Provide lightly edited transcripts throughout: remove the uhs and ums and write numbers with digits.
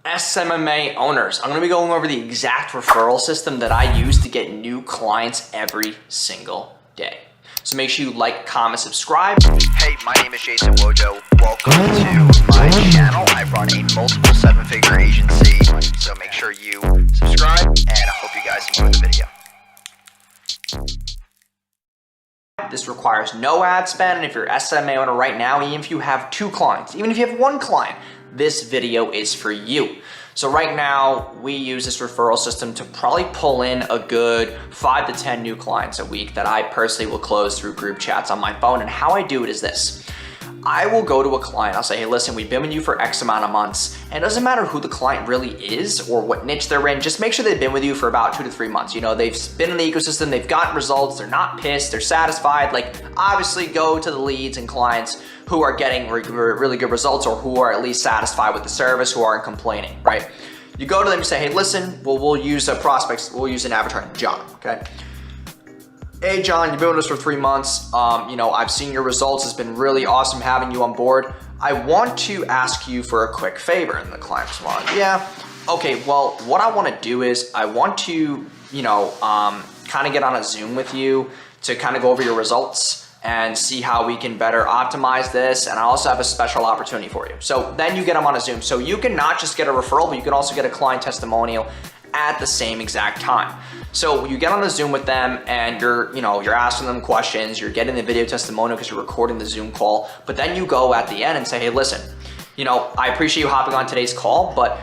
SMMA owners, I'm going to be going over the exact referral system that I use to get new clients every single day. So make sure you like, comment, subscribe. Hey, my name is Jason Wojo. Welcome to my channel. I run a multiple seven-figure agency, so make sure you subscribe, and I hope you guys enjoy the video. This requires no ad spend, and if you're an SMA owner right now, even if you have 2 clients, even if you have 1 client, this video is for you. So right now, we use this referral system to probably pull in a good 5 to 10 new clients a week that I personally will close through group chats on my phone. And how I do it is this. I will go to a client, I'll say, hey, listen, we've been with you for X amount of months, and it doesn't matter who the client really is or what niche they're in, just make sure they've been with you for about 2 to 3 months. You know, they've been in the ecosystem, they've gotten results, they're not pissed, they're satisfied. Like, obviously go to the leads and clients who are getting really good results or who are at least satisfied with the service, who aren't complaining, right? You go to them and say, hey, listen, we'll use a prospect, we'll use an avatar, John, okay? Hey John, you've been with us for 3 months. You know, I've seen your results. It's been really awesome having you on board. I want to ask you for a quick favor. And the client responds, yeah, okay, well, what I want to do is I want to, you know, kind of get on a Zoom with you to kind of go over your results and see how we can better optimize this. And I also have a special opportunity for you. So then you get them on a Zoom. So you can not just get a referral, but you can also get a client testimonial at the same exact time. So you get on the Zoom with them and you're asking them questions, you're getting the video testimonial because you're recording the Zoom call, but then you go at the end and say, hey, listen, you know, I appreciate you hopping on today's call, but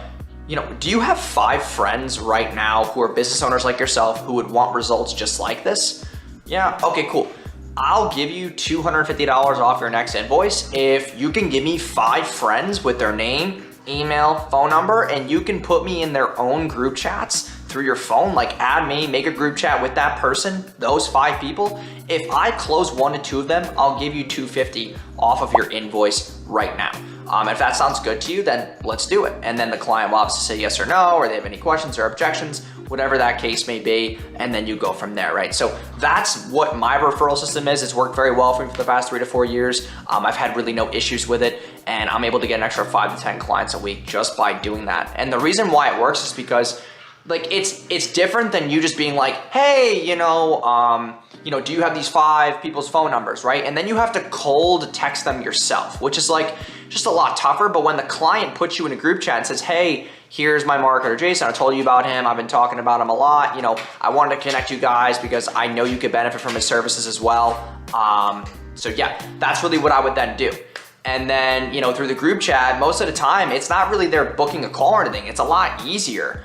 you know, do you have 5 friends right now who are business owners like yourself who would want results just like this? Yeah, okay, cool. I'll give you $250 off your next invoice if you can give me 5 friends with their name, email, phone number, and you can put me in their own group chats through your phone, like add me, make a group chat with that person, those 5 people. If I close 1 to 2 of them, I'll give you $250 off of your invoice right now. If that sounds good to you, then let's do it. And then the client will obviously say yes or no, or they have any questions or objections, whatever that case may be, and then you go from there, right? So that's what my referral system is. It's worked very well for me for the past 3 to 4 years. I've had really no issues with it, and I'm able to get an extra 5 to 10 clients a week just by doing that. And the reason why it works is because like it's different than you just being like, hey, you know, do you have these 5 people's phone numbers, right? And then you have to cold text them yourself, which is like just a lot tougher. But when the client puts you in a group chat and says, hey, here's my marketer, Jason, I told you about him, I've been talking about him a lot, you know, I wanted to connect you guys because I know you could benefit from his services as well. So yeah, that's really what I would then do. And then, you know, through the group chat, most of the time, it's not really they're booking a call or anything. It's a lot easier.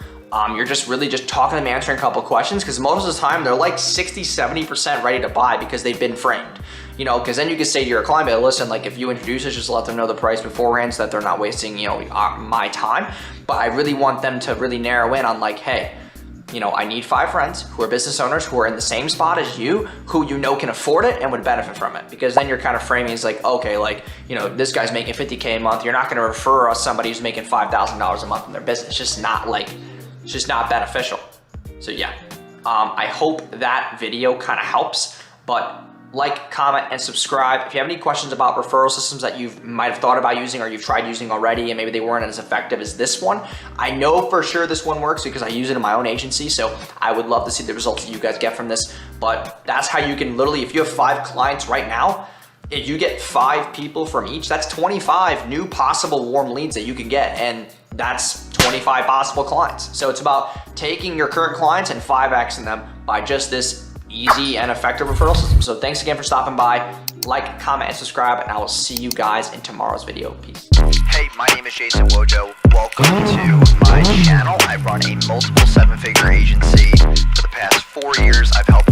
You're just really just talking to them, answering a couple of questions, because most of the time they're like 60, 70% ready to buy because they've been framed, you know, because then you can say to your client, listen, like if you introduce us, just let them know the price beforehand so that they're not wasting, you know, my time. But I really want them to really narrow in on like, hey, you know, I need 5 friends who are business owners who are in the same spot as you, who you know can afford it and would benefit from it. Because then you're kind of framing it's like, okay, like, you know, this guy's making $50K a month. You're not going to refer us somebody who's making $5,000 a month in their business. It's just not like, it's just not beneficial. So yeah, I hope that video kind of helps, but like, comment, and subscribe. If you have any questions about referral systems that you might have thought about using or you've tried using already and maybe they weren't as effective as this one, I know for sure this one works because I use it in my own agency, so I would love to see the results that you guys get from this. But that's how you can literally, if you have 5 clients right now, if you get 5 people from each, that's 25 new possible warm leads that you can get, and that's 25 possible clients. So it's about taking your current clients and 5xing them by just this easy and effective referral system. So thanks again for stopping by. Like, comment, and subscribe, and I will see you guys in tomorrow's video. Peace. Hey, my name is Jason Wojo. Welcome to my channel. I run a multiple seven-figure agency. For the past 4 years, I've helped